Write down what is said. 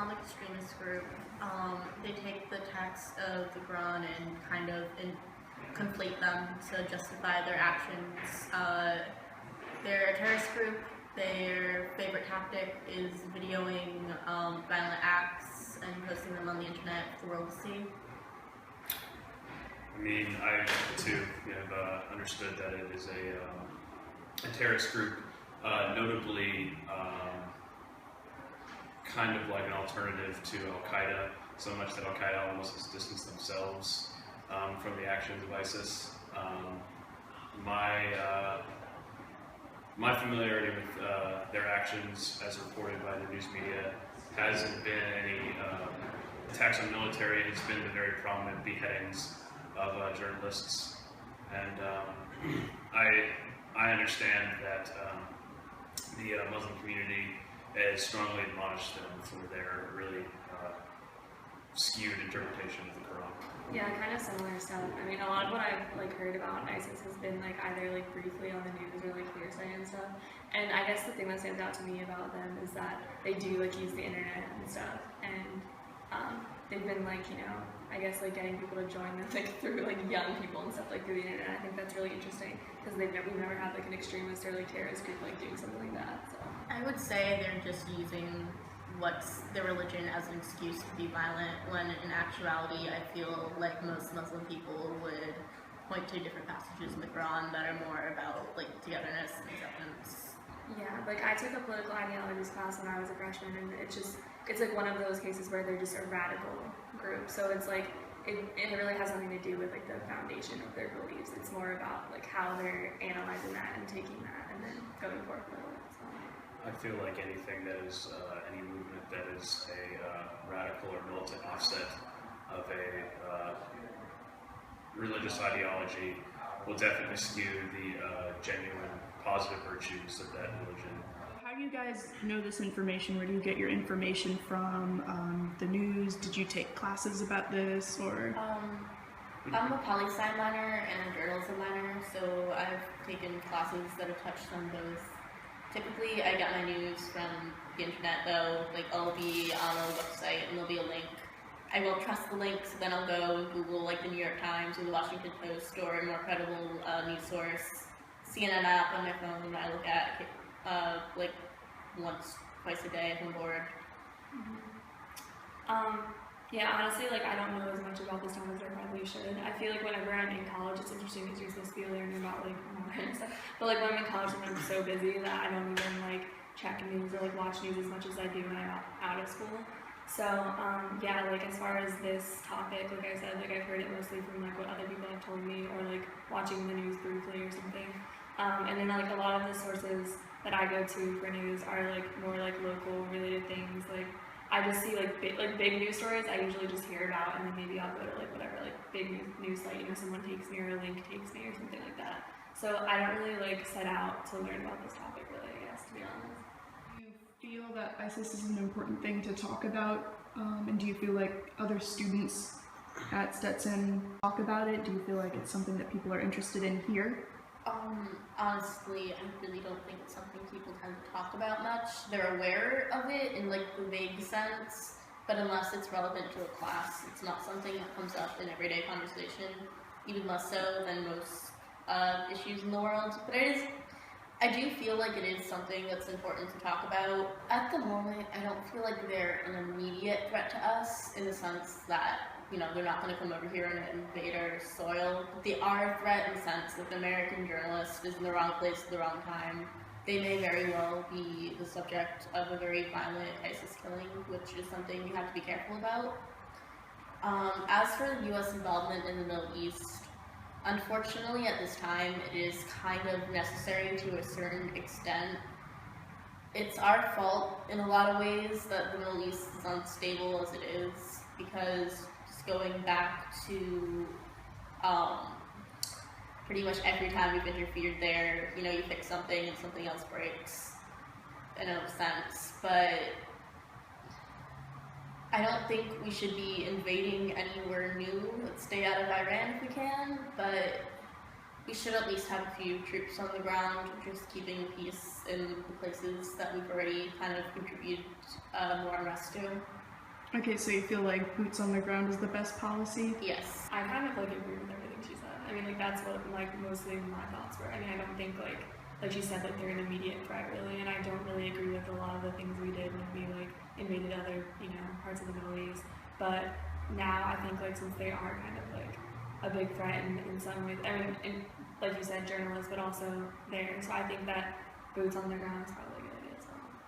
Islamic extremist group. They take the texts of the Quran and kind of conflate them to justify their actions. They're a terrorist group. Their favorite tactic is videoing violent acts and posting them on the internet for the world to see. I mean, I too have understood that it is a terrorist group, notably kind of like an alternative to Al-Qaeda, so much that Al-Qaeda almost has distanced themselves from the actions of ISIS. My familiarity with their actions, as reported by the news media, hasn't been any attacks on military. It's been the very prominent beheadings of journalists, and I understand that the Muslim community has strongly admonished them for their really skewed interpretation of the Quran. Yeah, kind of similar stuff. I mean, a lot of what I've heard about ISIS has been either briefly on the news or hearsay and stuff. And I guess the thing that stands out to me about them is that they do use the internet and stuff, and they've been I guess getting people to join them through young people and stuff through the internet. I think that's really interesting because we've never had an extremist or terrorist group doing something like that. So I would say they're just using what's their religion as an excuse to be violent, when in actuality I feel like most Muslim people would point to different passages in the Quran that are more about togetherness and acceptance. Yeah, I took a political ideologies class when I was a freshman, and it's one of those cases where they're just a radical group. So it's it really has nothing to do with the foundation of their beliefs. It's more about how they're analyzing that and taking that and then going forth with it. So I feel like anything that is any movement that is a radical or militant offset of a religious ideology will definitely skew the genuine positive virtues of that religion. How do you guys know this information? Where do you get your information from? The news? Did you take classes about this, or? I'm a poli-sci minor and a journalism minor, so I've taken classes that have touched on both. Typically, I get my news from the internet, though. I'll be on a website and there'll be a link. I will trust the link, so then I'll go and Google the New York Times or the Washington Post or a more credible news source. CNN app on my phone I look at once, twice a day if I'm bored. Yeah, honestly, I don't know as much about this topic as I probably should. I feel whenever I'm in college, it's interesting because you're supposed to be learning about modern stuff. But when I'm in college, I'm so busy that I don't even check news or watch news as much as I do when I'm out of school. So yeah, as far as this topic, I said, I've heard it mostly from what other people have told me, or watching the news briefly or something. And then a lot of the sources that I go to for news are more local related things. I just see big news stories I usually just hear about, and then maybe I'll go to whatever big news site, someone takes me or a link takes me or something like that. So I don't really set out to learn about this topic really, I guess, to be honest. Do you feel that ISIS is an important thing to talk about, and do you feel other students at Stetson talk about it? Do you feel it's something that people are interested in here? Honestly, I really don't think it's something people tend to talk about much. They're aware of it in the vague sense, but unless it's relevant to a class, it's not something that comes up in everyday conversation, even less so than most issues in the world. But I do feel it is something that's important to talk about. At the moment, I don't feel they're an immediate threat to us in the sense that they're not going to come over here and invade our soil. They are a threat in the sense that the American journalist is in the wrong place at the wrong time. They may very well be the subject of a very violent ISIS killing, which is something you have to be careful about. As for the U.S. involvement in the Middle East, unfortunately at this time it is kind of necessary to a certain extent. It's our fault in a lot of ways that the Middle East is unstable as it is, because going back to pretty much every time we've interfered there, you fix something and something else breaks, in a sense. But I don't think we should be invading anywhere new. Let's stay out of Iran if we can, but we should at least have a few troops on the ground, just keeping peace in the places that we've already kind of contributed more unrest to. Okay, so you feel like boots on the ground is the best policy? Yes. I kind of like agree with everything she said. I mean, like that's what like mostly my thoughts were. I mean, I don't think like she said, like they're an immediate threat really, and I don't really agree with a lot of the things we did when we like invaded other parts of the Middle East. But now I think like since they are kind of like a big threat in some ways, I mean, like you said, journalists, but also there. So I think that boots on the ground is probably